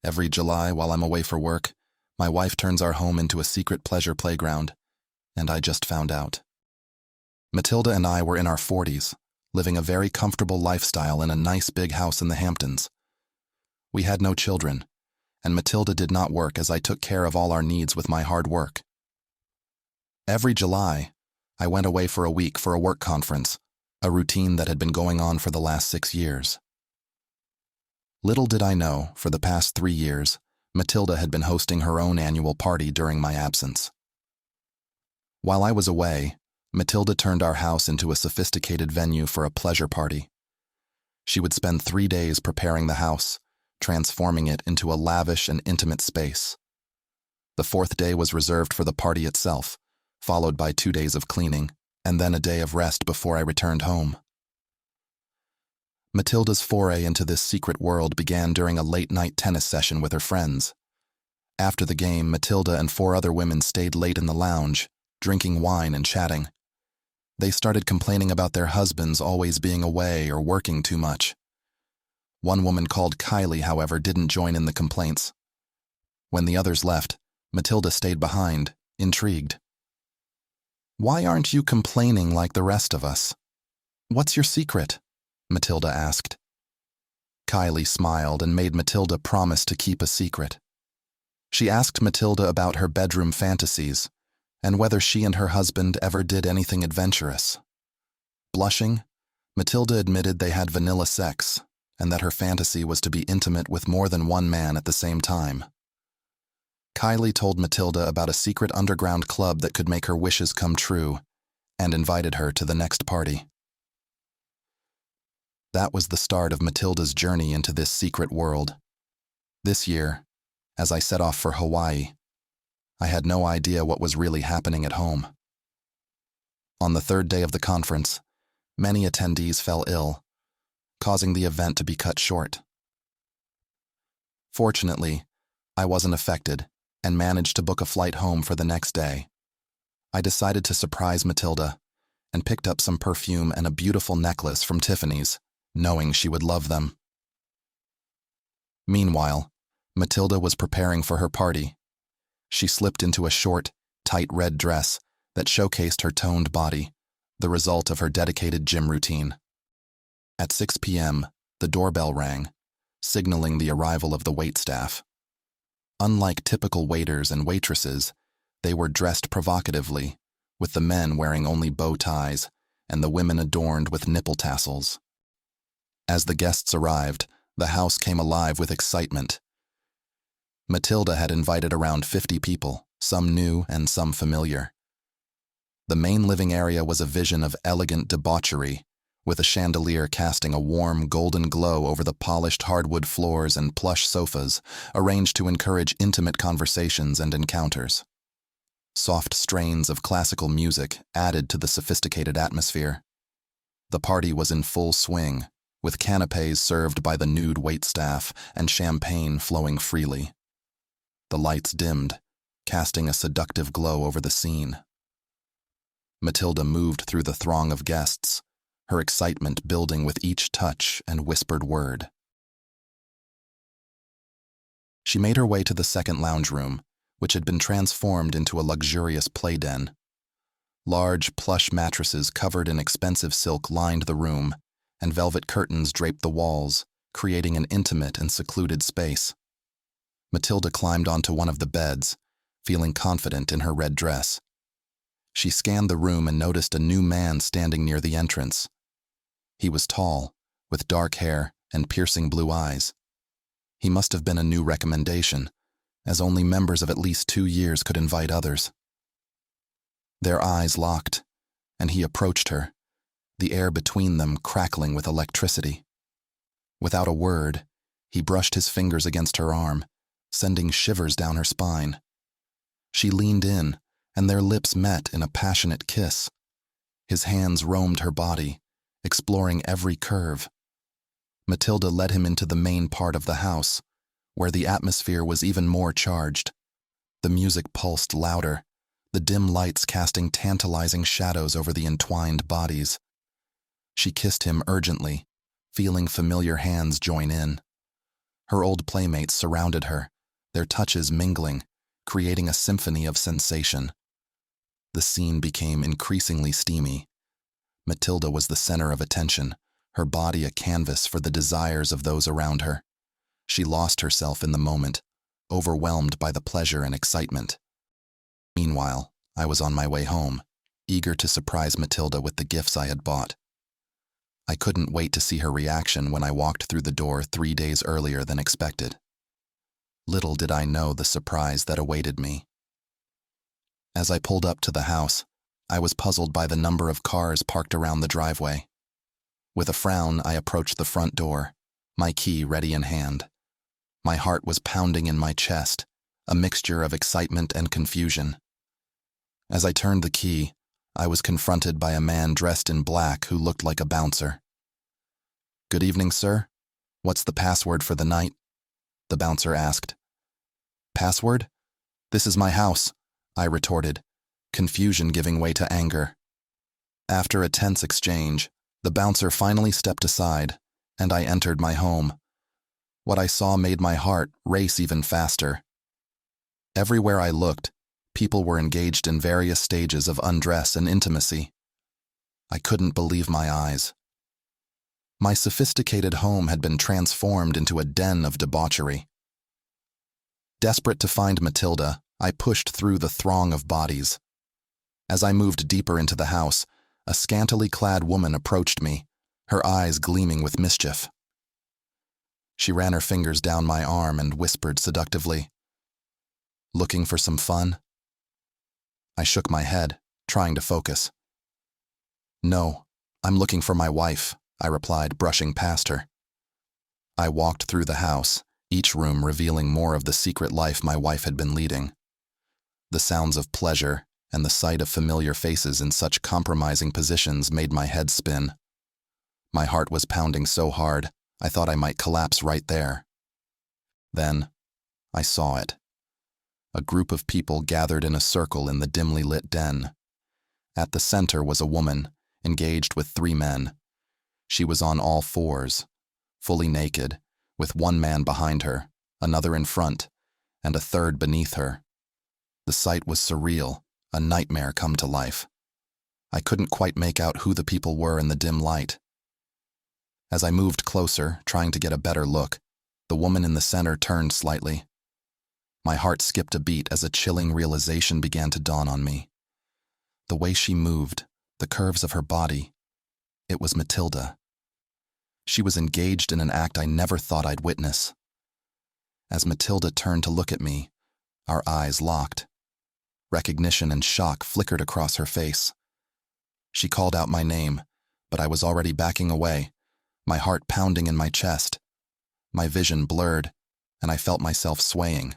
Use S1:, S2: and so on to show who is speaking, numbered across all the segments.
S1: Every July, while I'm away for work, my wife turns our home into a secret pleasure playground, and I just found out. Matilda and I were in our 40s, living a very comfortable lifestyle in a nice big house in the Hamptons. We had no children, and Matilda did not work as I took care of all our needs with my hard work. Every July, I went away for a week for a work conference, a routine that had been going on for the last 6 years. Little did I know, for the past 3 years, Matilda had been hosting her own annual party during my absence. While I was away, Matilda turned our house into a sophisticated venue for a pleasure party. She would spend 3 days preparing the house, transforming it into a lavish and intimate space. The 4th day was reserved for the party itself, followed by 2 days of cleaning, and then a day of rest before I returned home. Matilda's foray into this secret world began during a late-night tennis session with her friends. After the game, Matilda and 4 other women stayed late in the lounge, drinking wine and chatting. They started complaining about their husbands always being away or working too much. One woman called Kylie, however, didn't join in the complaints. When the others left, Matilda stayed behind, intrigued. "Why aren't you complaining like the rest of us? What's your secret?" Matilda asked. Kylie smiled and made Matilda promise to keep a secret. She asked Matilda about her bedroom fantasies and whether she and her husband ever did anything adventurous. Blushing, Matilda admitted they had vanilla sex and that her fantasy was to be intimate with more than one man at the same time. Kylie told Matilda about a secret underground club that could make her wishes come true and invited her to the next party. That was the start of Matilda's journey into this secret world. This year, as I set off for Hawaii, I had no idea what was really happening at home. On the 3rd day of the conference, many attendees fell ill, causing the event to be cut short. Fortunately, I wasn't affected and managed to book a flight home for the next day. I decided to surprise Matilda and picked up some perfume and a beautiful necklace from Tiffany's, knowing she would love them. Meanwhile, Matilda was preparing for her party. She slipped into a short, tight red dress that showcased her toned body, the result of her dedicated gym routine. At 6 p.m., the doorbell rang, signaling the arrival of the waitstaff. Unlike typical waiters and waitresses, they were dressed provocatively, with the men wearing only bow ties and the women adorned with nipple tassels. As the guests arrived, the house came alive with excitement. Matilda had invited around 50 people, some new and some familiar. The main living area was a vision of elegant debauchery, with a chandelier casting a warm golden glow over the polished hardwood floors and plush sofas, arranged to encourage intimate conversations and encounters. Soft strains of classical music added to the sophisticated atmosphere. The party was in full swing, with canapés served by the nude waitstaff and champagne flowing freely. The lights dimmed, casting a seductive glow over the scene. Matilda moved through the throng of guests, her excitement building with each touch and whispered word. She made her way to the second lounge room, which had been transformed into a luxurious play den. Large, plush mattresses covered in expensive silk lined the room, and velvet curtains draped the walls, creating an intimate and secluded space. Matilda climbed onto one of the beds, feeling confident in her red dress. She scanned the room and noticed a new man standing near the entrance. He was tall, with dark hair and piercing blue eyes. He must have been a new recommendation, as only members of at least 2 years could invite others. Their eyes locked, and he approached her, the air between them crackling with electricity. Without a word, he brushed his fingers against her arm, sending shivers down her spine. She leaned in, and their lips met in a passionate kiss. His hands roamed her body, exploring every curve. Matilda led him into the main part of the house, where the atmosphere was even more charged. The music pulsed louder, the dim lights casting tantalizing shadows over the entwined bodies. She kissed him urgently, feeling familiar hands join in. Her old playmates surrounded her, their touches mingling, creating a symphony of sensation. The scene became increasingly steamy. Matilda was the center of attention, her body a canvas for the desires of those around her. She lost herself in the moment, overwhelmed by the pleasure and excitement. Meanwhile, I was on my way home, eager to surprise Matilda with the gifts I had bought. I couldn't wait to see her reaction when I walked through the door 3 days earlier than expected. Little did I know the surprise that awaited me. As I pulled up to the house, I was puzzled by the number of cars parked around the driveway. With a frown, I approached the front door, my key ready in hand. My heart was pounding in my chest, a mixture of excitement and confusion. As I turned the key, I was confronted by a man dressed in black who looked like a bouncer. "Good evening, sir. What's the password for the night?" the bouncer asked. "Password? This is my house," I retorted, confusion giving way to anger. After a tense exchange, the bouncer finally stepped aside, and I entered my home. What I saw made my heart race even faster. Everywhere I looked, people were engaged in various stages of undress and intimacy. I couldn't believe my eyes. My sophisticated home had been transformed into a den of debauchery. Desperate to find Matilda, I pushed through the throng of bodies. As I moved deeper into the house, a scantily clad woman approached me, her eyes gleaming with mischief. She ran her fingers down my arm and whispered seductively, "Looking for some fun?" I shook my head, trying to focus. "No, I'm looking for my wife," I replied, brushing past her. I walked through the house, each room revealing more of the secret life my wife had been leading. The sounds of pleasure and the sight of familiar faces in such compromising positions made my head spin. My heart was pounding so hard, I thought I might collapse right there. Then, I saw it. A group of people gathered in a circle in the dimly lit den. At the center was a woman, engaged with 3 men. She was on all fours, fully naked, with one man behind her, another in front, and a third beneath her. The sight was surreal, a nightmare come to life. I couldn't quite make out who the people were in the dim light. As I moved closer, trying to get a better look, the woman in the center turned slightly. My heart skipped a beat as a chilling realization began to dawn on me. The way she moved, the curves of her body, it was Matilda. She was engaged in an act I never thought I'd witness. As Matilda turned to look at me, our eyes locked. Recognition and shock flickered across her face. She called out my name, but I was already backing away, my heart pounding in my chest. My vision blurred, and I felt myself swaying.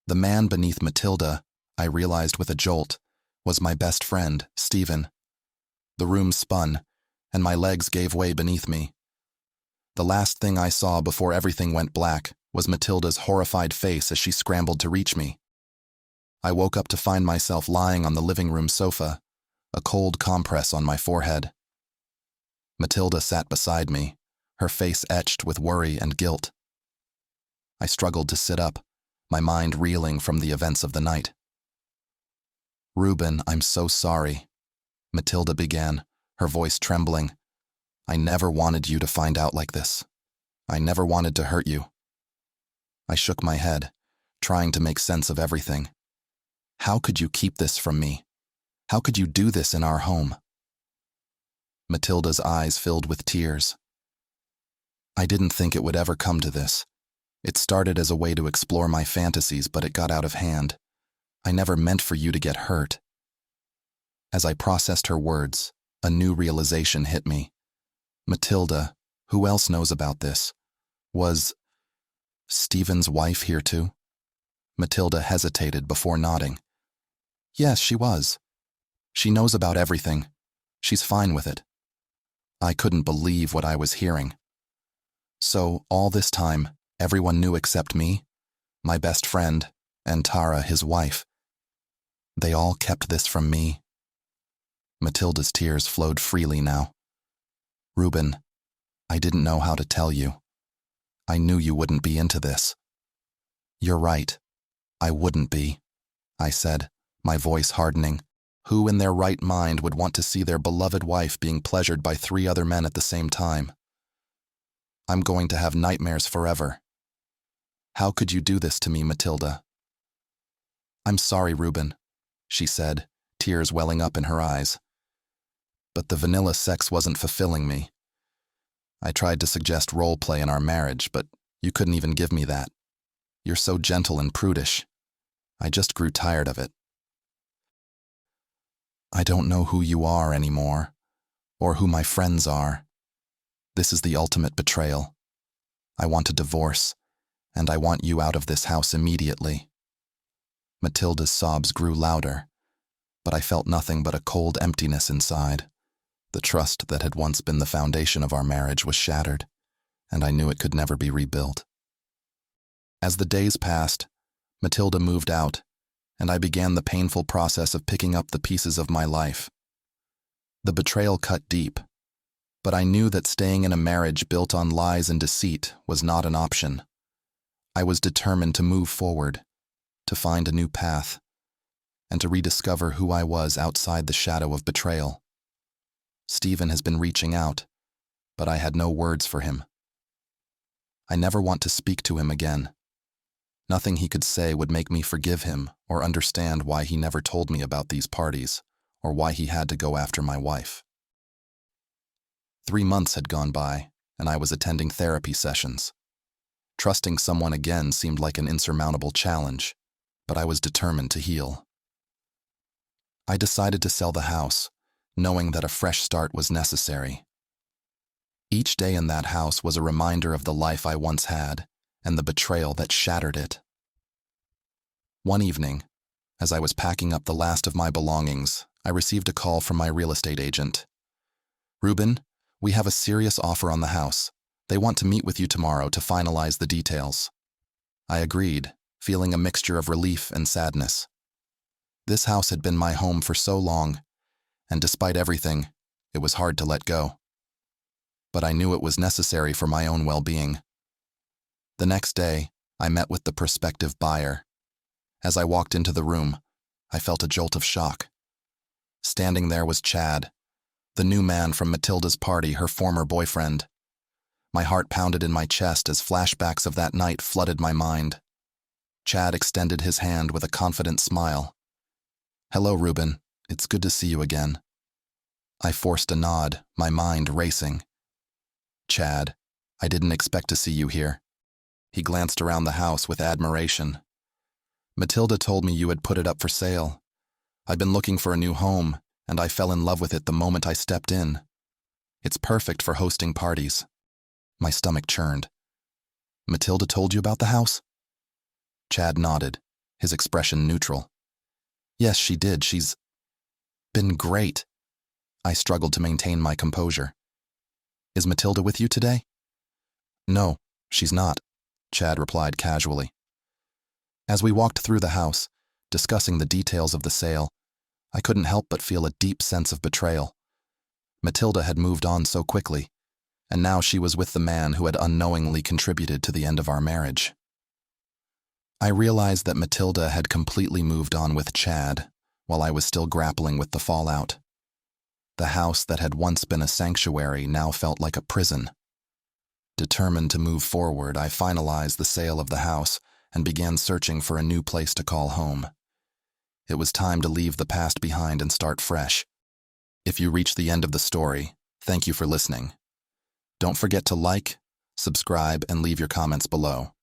S1: The man beneath Matilda, I realized with a jolt, was my best friend, Stephen. The room spun, and my legs gave way beneath me. The last thing I saw before everything went black was Matilda's horrified face as she scrambled to reach me. I woke up to find myself lying on the living room sofa, a cold compress on my forehead. Matilda sat beside me, her face etched with worry and guilt. I struggled to sit up, my mind reeling from the events of the night. "Reuben, I'm so sorry," Matilda began, her voice trembling. "I never wanted you to find out like this. I never wanted to hurt you." I shook my head, trying to make sense of everything. How could you keep this from me? How could you do this in our home? Matilda's eyes filled with tears. "I didn't think it would ever come to this. It started as a way to explore my fantasies, but it got out of hand. I never meant for you to get hurt." As I processed her words, a new realization hit me. Matilda, who else knows about this? Was Stephen's wife here too? Matilda hesitated before nodding. "Yes, she was. She knows about everything. She's fine with it." I couldn't believe what I was hearing. So, all this time, everyone knew except me, my best friend, and Tara, his wife. They all kept this from me. Matilda's tears flowed freely now. "Reuben, I didn't know how to tell you. I knew you wouldn't be into this. You're right. I wouldn't be, I said, my voice hardening. Who in their right mind would want to see their beloved wife being pleasured by 3 other men at the same time? I'm going to have nightmares forever. How could you do this to me, Matilda? I'm sorry, Reuben, she said, tears welling up in her eyes. But the vanilla sex wasn't fulfilling me. I tried to suggest role play in our marriage, but you couldn't even give me that. You're so gentle and prudish. I just grew tired of it. I don't know who you are anymore, or who my friends are. This is the ultimate betrayal. I want a divorce, and I want you out of this house immediately. Matilda's sobs grew louder, but I felt nothing but a cold emptiness inside. The trust that had once been the foundation of our marriage was shattered, and I knew it could never be rebuilt. As the days passed, Matilda moved out, and I began the painful process of picking up the pieces of my life. The betrayal cut deep, but I knew that staying in a marriage built on lies and deceit was not an option. I was determined to move forward, to find a new path, and to rediscover who I was outside the shadow of betrayal. Stephen has been reaching out, but I had no words for him. I never want to speak to him again. Nothing he could say would make me forgive him or understand why he never told me about these parties or why he had to go after my wife. 3 months had gone by, and I was attending therapy sessions. Trusting someone again seemed like an insurmountable challenge, but I was determined to heal. I decided to sell the house, knowing that a fresh start was necessary. Each day in that house was a reminder of the life I once had and the betrayal that shattered it. One evening, as I was packing up the last of my belongings, I received a call from my real estate agent. "Reuben, we have a serious offer on the house. They want to meet with you tomorrow to finalize the details." I agreed, feeling a mixture of relief and sadness. This house had been my home for so long, and despite everything, it was hard to let go. But I knew it was necessary for my own well-being. The next day, I met with the prospective buyer. As I walked into the room, I felt a jolt of shock. Standing there was Chad, the new man from Matilda's party, her former boyfriend. My heart pounded in my chest as flashbacks of that night flooded my mind. Chad extended his hand with a confident smile. "Hello, Reuben. It's good to see you again." I forced a nod, my mind racing. "Chad, I didn't expect to see you here." He glanced around the house with admiration. "Matilda told me you had put it up for sale. I've been looking for a new home, and I fell in love with it the moment I stepped in. It's perfect for hosting parties." My stomach churned. "Matilda told you about the house?" Chad nodded, his expression neutral. "Yes, she did. She's been great." I struggled to maintain my composure. "Is Matilda with you today?" "No, she's not," Chad replied casually. As we walked through the house, discussing the details of the sale, I couldn't help but feel a deep sense of betrayal. Matilda had moved on so quickly, and now she was with the man who had unknowingly contributed to the end of our marriage. I realized that Matilda had completely moved on with Chad, while I was still grappling with the fallout. The house that had once been a sanctuary now felt like a prison. Determined to move forward, I finalized the sale of the house and began searching for a new place to call home. It was time to leave the past behind and start fresh. If you reached the end of the story, thank you for listening. Don't forget to like, subscribe, and leave your comments below.